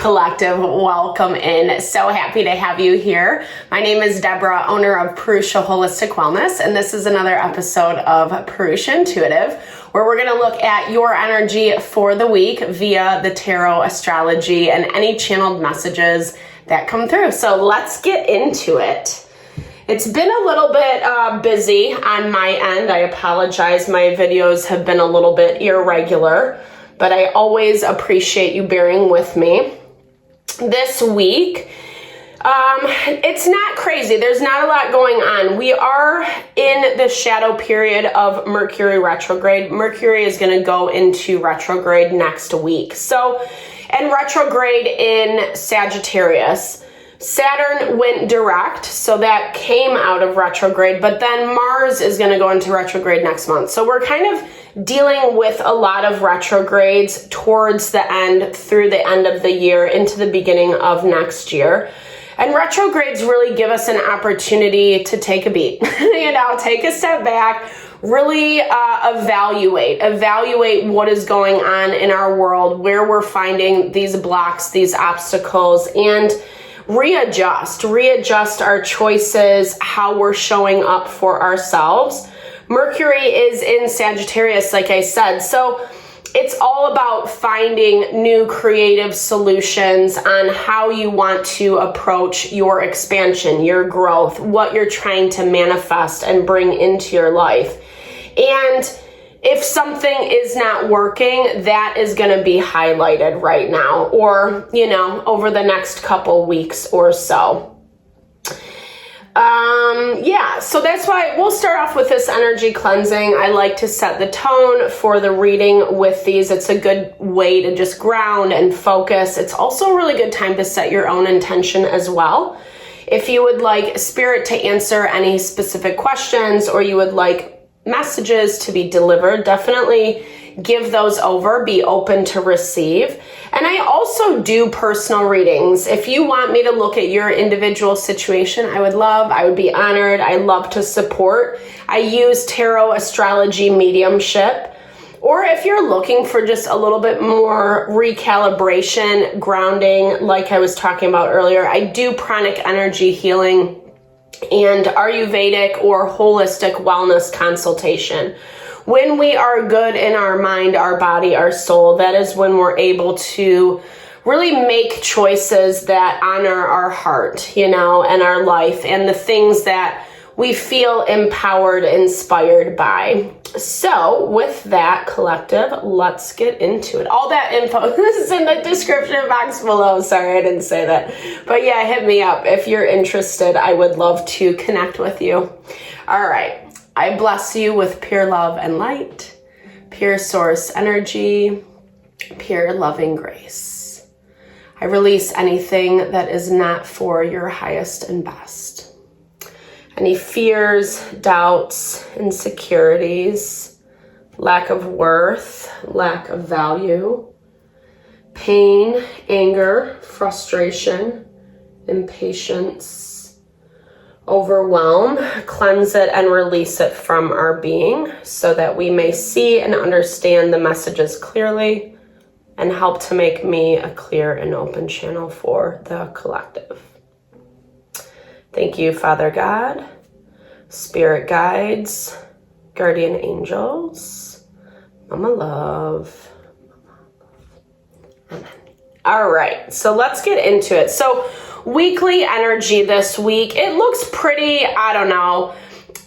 Collective, welcome in. So happy to have you here. My name is Deborah, owner of Purusha Holistic Wellness, and this is another episode of Purusha Intuitive, where we're going to look at your energy for the week via the tarot, astrology, and any channeled messages that come through. So let's get into it. It's been a little bit busy on my end. I apologize. My videos have been a little bit irregular, but I always appreciate you bearing with me. This week, it's not crazy. There's not a lot going on. We are in the shadow period of Mercury retrograde. Mercury is going to go into retrograde next week. So, and retrograde in Sagittarius. Saturn went direct, so that came out of retrograde, but then Mars is going to go into retrograde next month. So we're kind of dealing with a lot of retrogrades towards the end, through the end of the year, into the beginning of next year. And retrogrades really give us an opportunity to take a beat, take a step back, really evaluate what is going on in our world, where we're finding these blocks, these obstacles, and readjust our choices, how we're showing up for ourselves. Mercury is in Sagittarius, like I said, so it's all about finding new creative solutions on how you want to approach your expansion, your growth, what you're trying to manifest and bring into your life. And if something is not working, that is going to be highlighted right now or, over the next couple weeks or so. So that's why we'll start off with this energy cleansing. I like to set the tone for the reading with these. It's a good way to just ground and focus. It's also a really good time to set your own intention as well. If you would like Spirit to answer any specific questions or you would like messages to be delivered, definitely give those over, be open to receive. And I also do personal readings. If you want me to look at your individual situation, I would be honored. I love to support. I use tarot, astrology, mediumship. Or if you're looking for just a little bit more recalibration, grounding, like I was talking about earlier, I do pranic energy healing and Ayurvedic or holistic wellness consultation. When we are good in our mind, our body, our soul, that is when we're able to really make choices that honor our heart, and our life and the things that we feel empowered, inspired by. So with that, collective, let's get into it. All that info, this is in the description box below. Sorry, I didn't say that. But yeah, hit me up if you're interested. I would love to connect with you. All right. I bless you with pure love and light, pure source energy, pure loving grace. I release anything that is not for your highest and best. Any fears, doubts, insecurities, lack of worth, lack of value, pain, anger, frustration, impatience, overwhelm, cleanse it and release it from our being so that we may see and understand the messages clearly and help to make me a clear and open channel for the collective. Thank you, Father God, Spirit guides, guardian angels, Mama Love. Amen. All right, so let's get into it. So weekly energy this week, it looks pretty,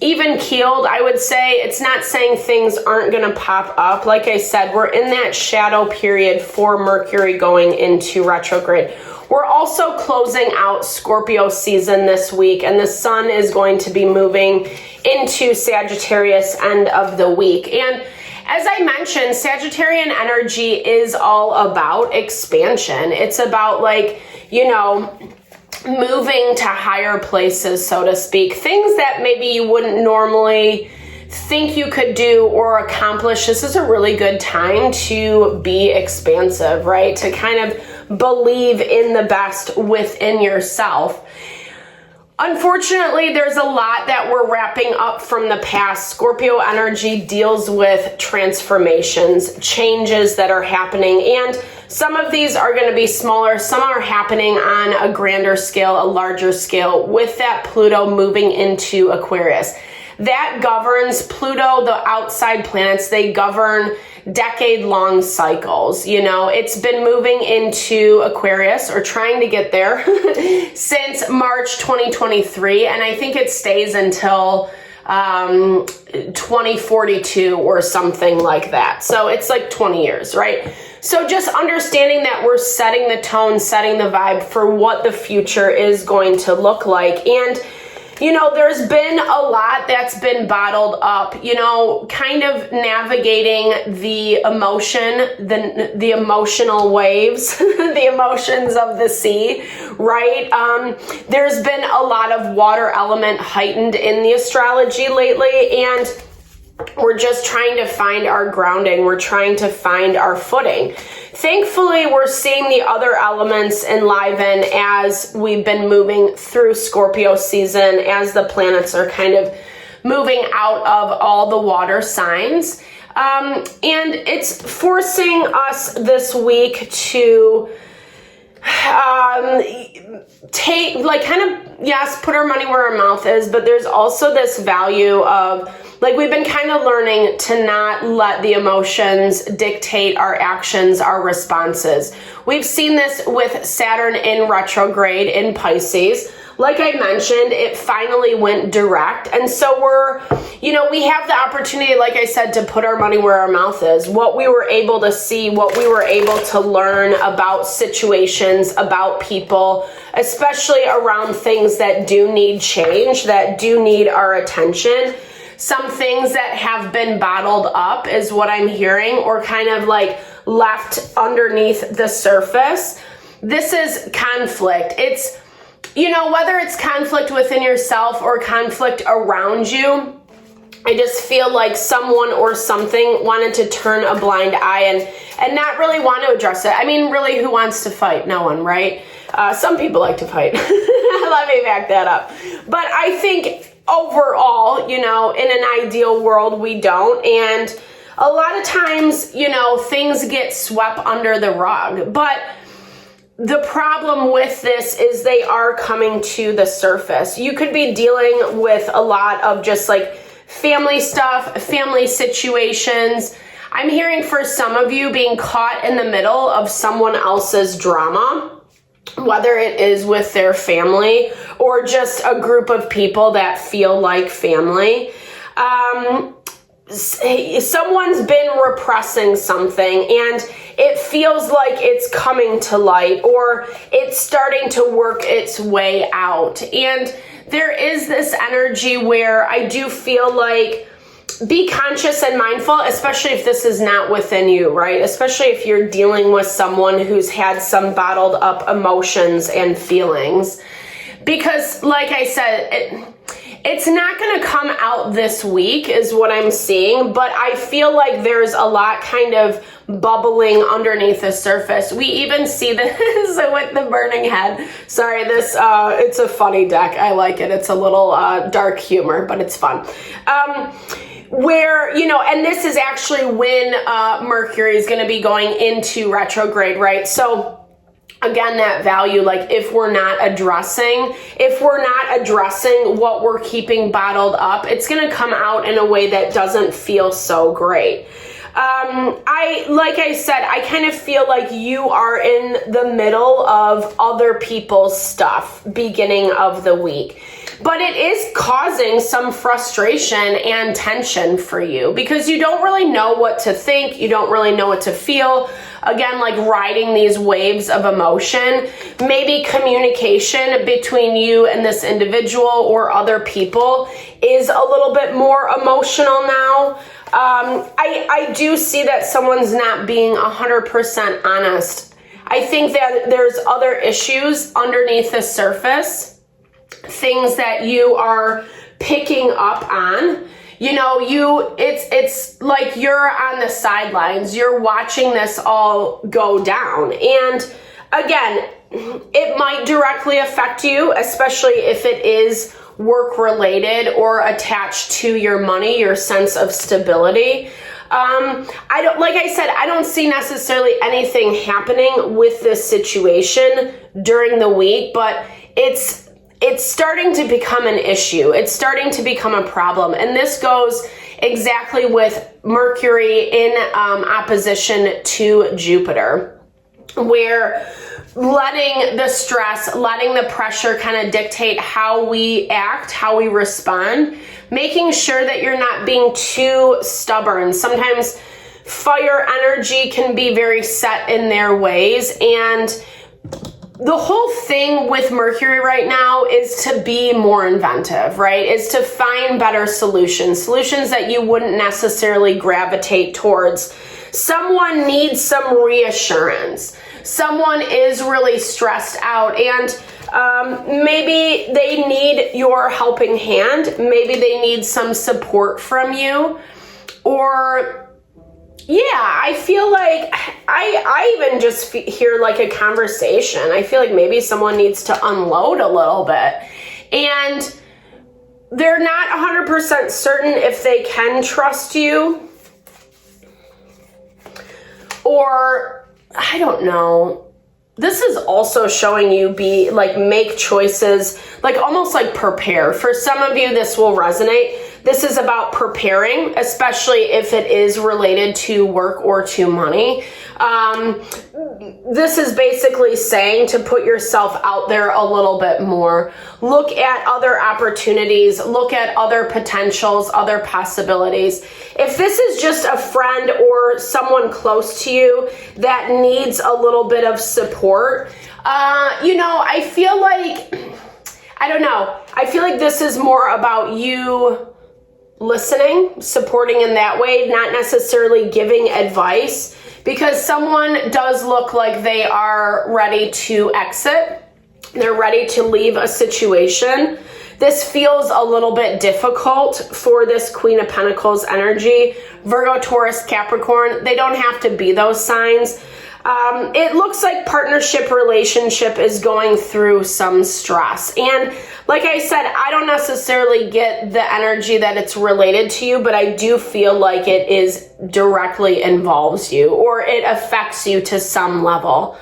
even keeled, I would say. It's not saying things aren't going to pop up. Like I said, we're in that shadow period for Mercury going into retrograde. We're also closing out Scorpio season this week, and the sun is going to be moving into Sagittarius end of the week. And as I mentioned, Sagittarian energy is all about expansion. It's about moving to higher places, so to speak. Things that maybe you wouldn't normally think you could do or accomplish. This is a really good time to be expansive, right? To kind of believe in the best within yourself. Unfortunately, there's a lot that we're wrapping up from the past. Scorpio energy deals with transformations, changes that are happening, and Some of these are going to be smaller. Some are happening on a grander scale, a larger scale, with that Pluto moving into Aquarius. That governs Pluto, the outside planets, they govern decade-long cycles. You know, it's been moving into Aquarius, or trying to get there, since March 2023, and I think it stays until 2042 or something like that. So it's like 20 years, right? So just understanding that we're setting the tone, setting the vibe for what the future is going to look like. And you know, there's been a lot that's been bottled up, you know, kind of navigating the emotion, the emotional waves, the emotions of the sea, right? There's been a lot of water element heightened in the astrology lately, and we're just trying to find our grounding. We're trying to find our footing. Thankfully, we're seeing the other elements enliven as we've been moving through Scorpio season, as the planets are kind of moving out of all the water signs. And it's forcing us this week to take, like, kind of, yes, put our money where our mouth is, but there's also this value of, like, we've been kind of learning to not let the emotions dictate our actions, our responses. We've seen this with Saturn in retrograde in Pisces. Like I mentioned, it finally went direct. And so we have the opportunity, like I said, to put our money where our mouth is. What we were able to see, what we were able to learn about situations, about people, especially around things that do need change, that do need our attention. Some things that have been bottled up is what I'm hearing, or kind of like left underneath the surface. This is conflict. It's, you know, whether it's conflict within yourself or conflict around you, I just feel like someone or something wanted to turn a blind eye and not really want to address it. I mean, really, who wants to fight? No one, right? Some people like to fight. Let me back that up. But I think overall, you know, in an ideal world, we don't. And a lot of times, you know, things get swept under the rug. But the problem with this is they are coming to the surface. You could be dealing with a lot of just like family stuff, family situations. I'm hearing for some of you being caught in the middle of someone else's drama, whether it is with their family or just a group of people that feel like family. Someone's been repressing something and it feels like it's coming to light, or it's starting to work its way out. And there is this energy where I do feel like, be conscious and mindful, especially if this is not within you, right? Especially if you're dealing with someone who's had some bottled up emotions and feelings. Because like I said, it's not going to come out this week is what I'm seeing, but I feel like there's a lot kind of bubbling underneath the surface. We even see this with the burning head. Sorry, this it's a funny deck. I like it. It's a little dark humor, but it's fun. Where, you know, and this is actually when Mercury is going to be going into retrograde, right? So again, that value, like if we're not addressing what we're keeping bottled up, it's going to come out in a way that doesn't feel so great. Like I said, I kind of feel like you are in the middle of other people's stuff beginning of the week. But it is causing some frustration and tension for you because you don't really know what to think. You don't really know what to feel. Again, like riding these waves of emotion. Maybe communication between you and this individual or other people is a little bit more emotional now. I do see that someone's not being 100% honest. I think that there's other issues underneath the surface. Things that you are picking up on, you know, it's like you're on the sidelines, you're watching this all go down. And again, it might directly affect you, especially if it is work related or attached to your money, your sense of stability. Like I said, I don't see necessarily anything happening with this situation during the week, but it's starting to become an issue. It's starting to become a problem. And this goes exactly with Mercury in opposition to Jupiter, where letting the stress, letting the pressure kind of dictate how we act, how we respond, making sure that you're not being too stubborn. Sometimes fire energy can be very set in their ways, and the whole thing with Mercury right now is to be more inventive, right? Is to find better solutions that you wouldn't necessarily gravitate towards. Someone needs some reassurance. Someone is really stressed out, and maybe they need your helping hand. Maybe they need some support from you, or I feel like I even just hear like a conversation. I feel like maybe someone needs to unload a little bit, and they're not 100% certain if they can trust you, or I don't know. This is also showing you make choices, like almost like prepare. For some of you, this will resonate. This is about preparing, especially if it is related to work or to money. This is basically saying to put yourself out there a little bit more. Look at other opportunities, look at other potentials, other possibilities. If this is just a friend or someone close to you that needs a little bit of support, I feel like, I don't know. I feel like this is more about you listening, supporting in that way, not necessarily giving advice, because someone does look like they are ready to exit. They're ready to leave a situation. This feels a little bit difficult for this Queen of Pentacles energy. Virgo, Taurus, Capricorn, they don't have to be those signs. It looks like partnership relationship is going through some stress. And like I said, I don't necessarily get the energy that it's related to you, but I do feel like it is directly involves you, or it affects you to some level.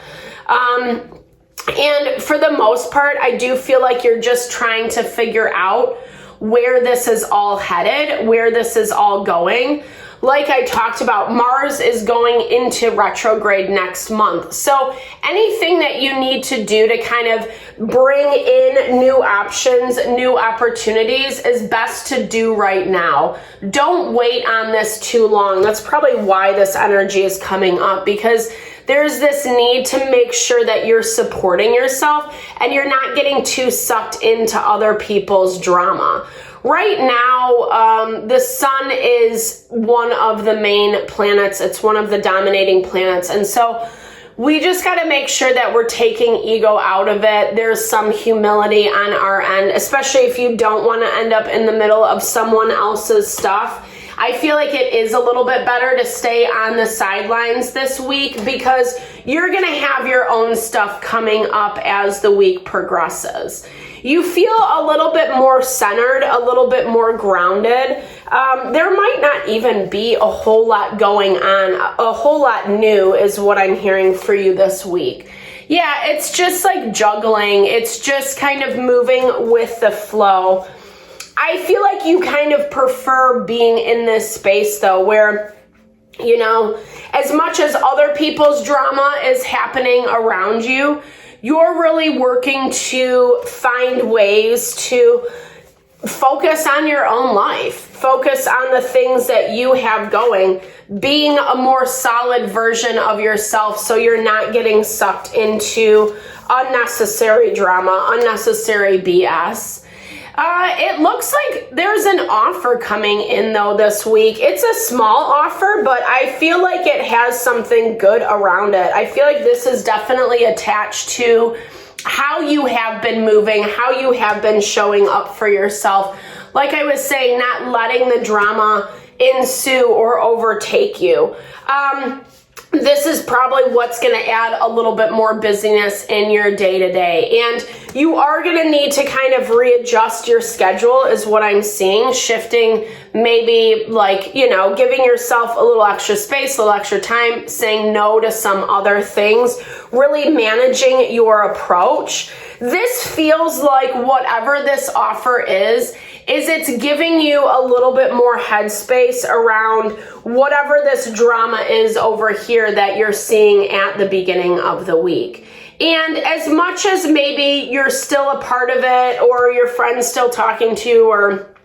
And for the most part, I do feel like you're just trying to figure out where this is all headed, where this is all going. Like I talked about, Mars is going into retrograde next month. So anything that you need to do to kind of bring in new options, new opportunities is best to do right now. Don't wait on this too long. That's probably why this energy is coming up, because there's this need to make sure that you're supporting yourself and you're not getting too sucked into other people's drama. Right now, the sun is one of the main planets. It's one of the dominating planets. And so we just got to make sure that we're taking ego out of it. There's some humility on our end, especially if you don't want to end up in the middle of someone else's stuff. I feel like it is a little bit better to stay on the sidelines this week, because you're going to have your own stuff coming up as the week progresses. You feel a little bit more centered, a little bit more grounded. There might not even be a whole lot going on. A whole lot new is what I'm hearing for you this week. Yeah, it's just like juggling. It's just kind of moving with the flow. I feel like you kind of prefer being in this space though, where, as much as other people's drama is happening around you, you're really working to find ways to focus on your own life, focus on the things that you have going, being a more solid version of yourself so you're not getting sucked into unnecessary drama, unnecessary BS. It looks like there's an offer coming in though this week. It's a small offer, but I feel like it has something good around it. I feel like this is definitely attached to how you have been moving, how you have been showing up for yourself. Like I was saying, not letting the drama ensue or overtake you. This is probably what's going to add a little bit more busyness in your day-to-day. And you are going to need to kind of readjust your schedule is what I'm seeing, shifting, maybe like, you know, giving yourself a little extra space, a little extra time, saying no to some other things, really managing your approach. This feels like whatever this offer is it's giving you a little bit more headspace around whatever this drama is over here that you're seeing at the beginning of the week. And as much as maybe you're still a part of it, or your friend's still talking to you, or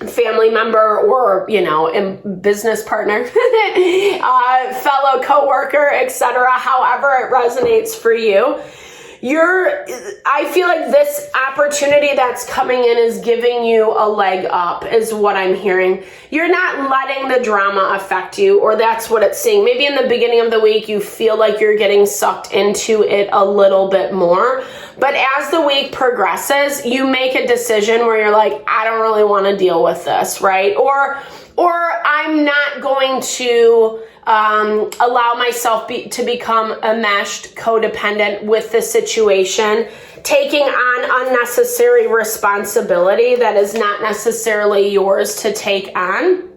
family member, or, you know, business partner, fellow coworker, etc., however it resonates for you, I feel like this opportunity that's coming in is giving you a leg up, is what I'm hearing. You're not letting the drama affect you, or that's what it's saying. Maybe in the beginning of the week, you feel like you're getting sucked into it a little bit more. But as the week progresses, you make a decision where you're like, I don't really want to deal with this, right? Or I'm not going to allow myself to become enmeshed, codependent with the situation, taking on unnecessary responsibility that is not necessarily yours to take on.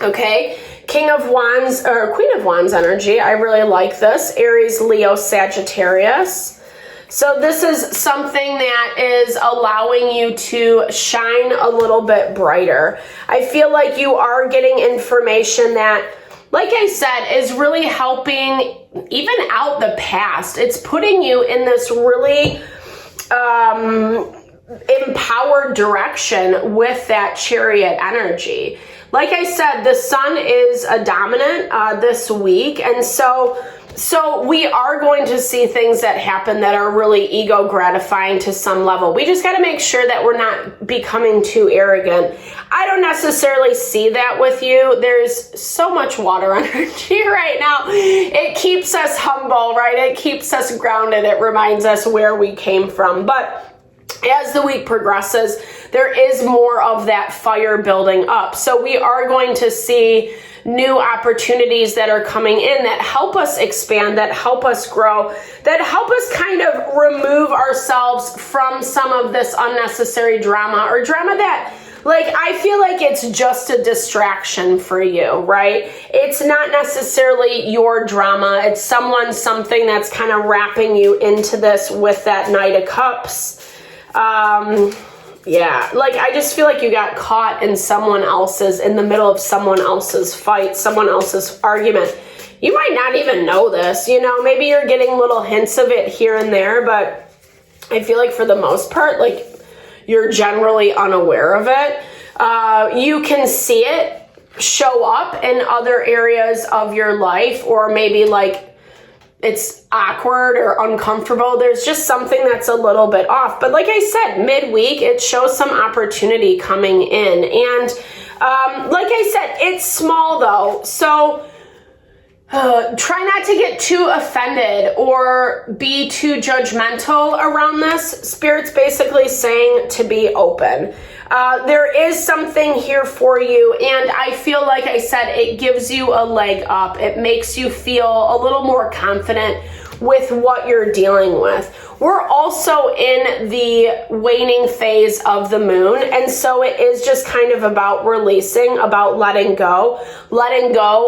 Okay, King of Wands or Queen of Wands energy. I really like this. Aries, Leo, Sagittarius. So this is something that is allowing you to shine a little bit brighter. I feel like you are getting information that, like I said, is really helping even out the past. It's putting you in this really empowered direction with that Chariot energy. Like I said, the sun is a dominant this week, and so we are going to see things that happen that are really ego gratifying to some level. We just got to make sure that we're not becoming too arrogant. I don't necessarily see that with you. There's so much water energy right now. It keeps us humble, right? It keeps us grounded. It reminds us where we came from. But as the week progresses, there is more of that fire building up. So we are going to see new opportunities that are coming in that help us expand, that help us grow, that help us kind of remove ourselves from some of this unnecessary drama, or drama that, like, I feel like it's just a distraction for you, right? It's not necessarily your drama. It's something that's kind of wrapping you into this with that Knight of Cups. Yeah, like I just feel like you got caught in the middle of someone else's fight, someone else's argument. You might not even know this, you know, maybe you're getting little hints of it here and there, but I feel like for the most part, like, you're generally unaware of it. You can see it show up in other areas of your life, or maybe like it's awkward or uncomfortable. There's just something that's a little bit off. But like I said, midweek, it shows some opportunity coming in. And like I said, it's small though. So try not to get too offended or be too judgmental around this. Spirit's basically saying to be open. There is something here for you, and I feel like I said, it gives you a leg up. It makes you feel a little more confident with what you're dealing with. We're also in the waning phase of the moon, and so it is just kind of about releasing, about letting go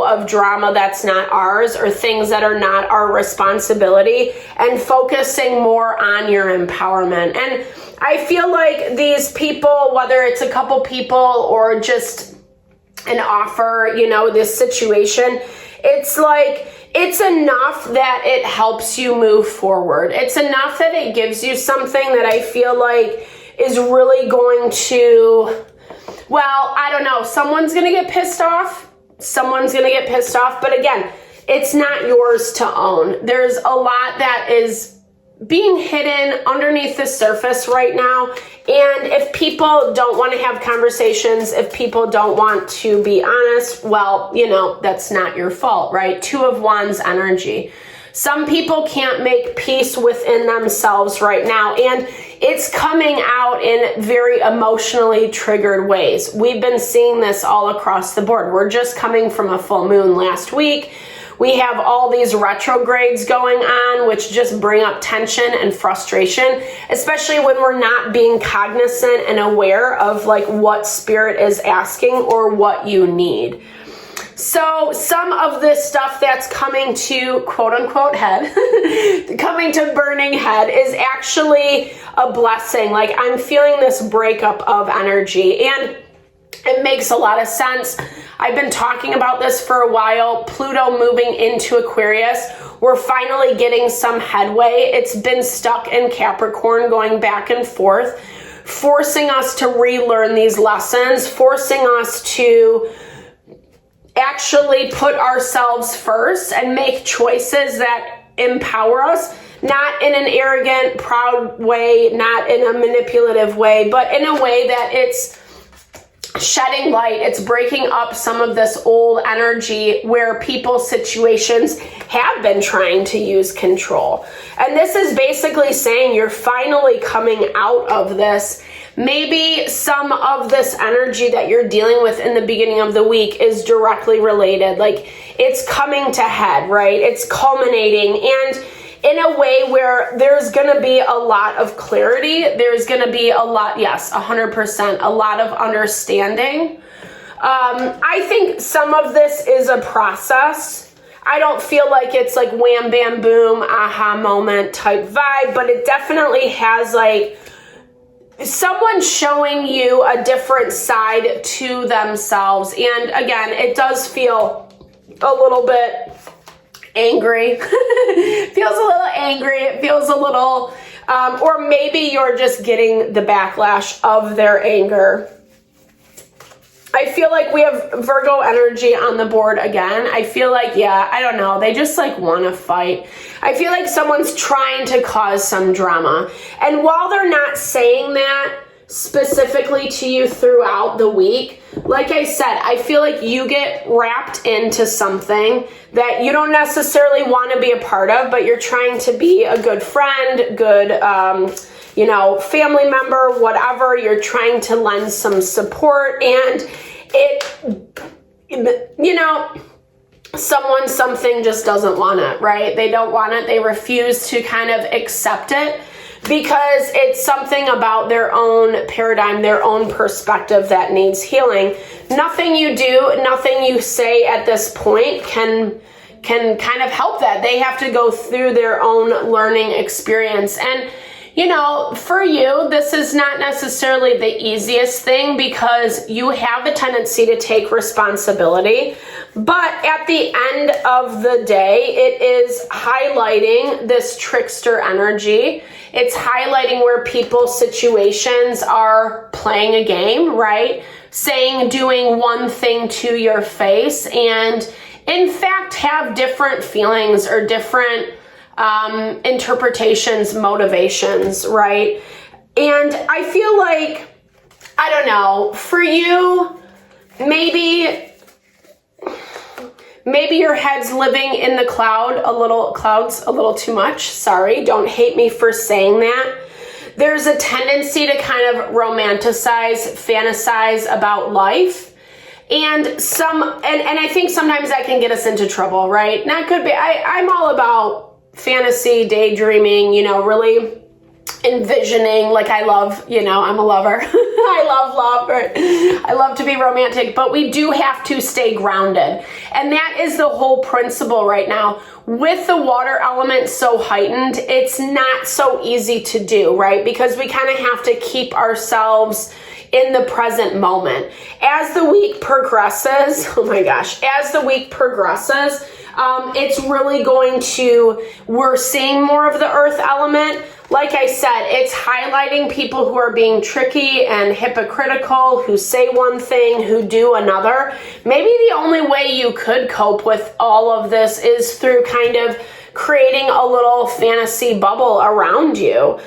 of drama that's not ours, or things that are not our responsibility, and focusing more on your empowerment. And I feel like these people, whether it's a couple people or just an offer, you know, this situation, it's like, it's enough that it helps you move forward. It's enough that it gives you something that I feel like is really going to, well, I don't know, someone's going to get pissed off. But again, it's not yours to own. There's a lot that is being hidden underneath the surface right now. And if people don't want to have conversations, if people don't want to be honest, well, you know, that's not your fault, right? Two of Wands energy. Some people can't make peace within themselves right now, and it's coming out in very emotionally triggered ways. We've been seeing this all across the board. We're just coming from a full moon last week. We have all these retrogrades going on, which just bring up tension and frustration, especially when we're not being cognizant and aware of like what spirit is asking or what you need. So some of this stuff that's coming to quote unquote head, coming to burning head is actually a blessing. Like I'm feeling this breakup of energy, and it makes a lot of sense. I've been talking about this for a while. Pluto moving into Aquarius. We're finally getting some headway. It's been stuck in Capricorn going back and forth, forcing us to relearn these lessons, forcing us to actually put ourselves first and make choices that empower us, not in an arrogant, proud way, not in a manipulative way, but in a way that it's shedding light. It's breaking up some of this old energy where people's situations have been trying to use control. And this is basically saying you're finally coming out of this. Maybe some of this energy that you're dealing with in the beginning of the week is directly related. Like it's coming to head, right? It's culminating, and in a way where there's going to be a lot of clarity. There's going to be a lot, yes, 100%, a lot of understanding. I think some of this is a process. I don't feel like it's like wham, bam, boom, aha moment type vibe, but it definitely has like someone showing you a different side to themselves. And again, it does feel a little bit angry. It feels a little angry. It feels a little, or maybe you're just getting the backlash of their anger. I feel like we have Virgo energy on the board again. I feel like, yeah, I don't know. They just like want to fight. I feel like someone's trying to cause some drama. And while they're not saying that specifically to you throughout the week, like I said, I feel like you get wrapped into something that you don't necessarily want to be a part of, but you're trying to be a good friend, good, family member, whatever. You're trying to lend some support, and something just doesn't want it, right? They don't want it. They refuse to kind of accept it because it's something about their own paradigm, their own perspective that needs healing. Nothing you do, nothing you say at this point can kind of help that. They have to go through their own learning experience. And for you, this is not necessarily the easiest thing because you have a tendency to take responsibility. But at the end of the day, it is highlighting this trickster energy. It's highlighting where people's situations are playing a game, right? Doing one thing to your face, and in fact have different feelings or different interpretations, motivations, right? And I feel like, I don't know, for you, maybe your head's living in the clouds a little too much. Sorry, don't hate me for saying that. There's a tendency to kind of romanticize, fantasize about life. And I think sometimes that can get us into trouble, right? Not good, but I'm all about fantasy, daydreaming, really envisioning, like I love, I'm a lover. I love love, right? I love to be romantic, but we do have to stay grounded. And that is the whole principle right now. With the water element so heightened, it's not so easy to do, right? Because we kind of have to keep ourselves in the present moment. As the week progresses, it's really we're seeing more of the earth element. Like I said, it's highlighting people who are being tricky and hypocritical, who say one thing, who do another. Maybe the only way you could cope with all of this is through kind of creating a little fantasy bubble around you.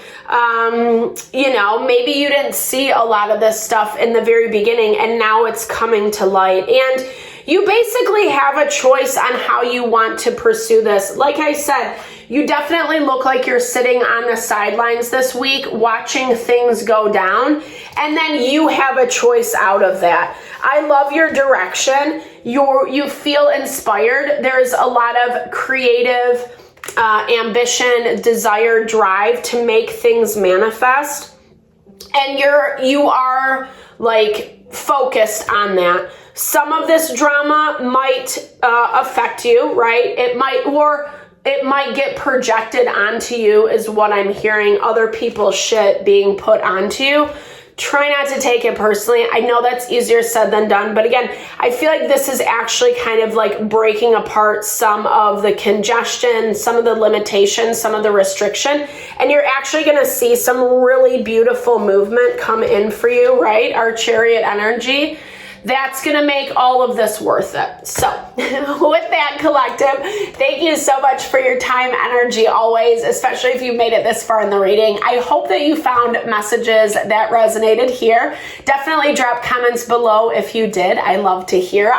Maybe you didn't see a lot of this stuff in the very beginning, and now it's coming to light. And you basically have a choice on how you want to pursue this. Like I said, you definitely look like you're sitting on the sidelines this week, watching things go down, and then you have a choice out of that. I love your direction. you feel inspired. There's a lot of creative ambition, desire, drive to make things manifest. And you are like focused on that. Some of this drama might affect you, right? It might get projected onto you is what I'm hearing. Other people's shit being put onto you. Try not to take it personally. I know that's easier said than done, but again, I feel like this is actually kind of like breaking apart some of the congestion, some of the limitations, some of the restriction, and you're actually going to see some really beautiful movement come in for you, right? Our chariot energy. That's going to make all of this worth it. So with that, collective, thank you so much for your time, energy, always, especially if you made it this far in the reading. I hope that you found messages that resonated here. Definitely drop comments below if you did. I love to hear.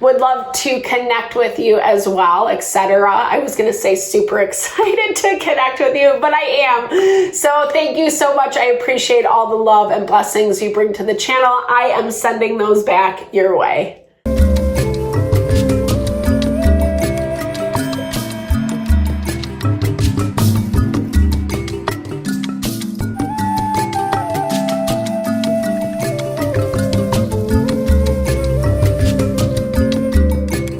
Would love to connect with you as well, etc. I was going to say super excited to connect with you, but I am. So thank you so much. I appreciate all the love and blessings you bring to the channel. I am sending those back your way.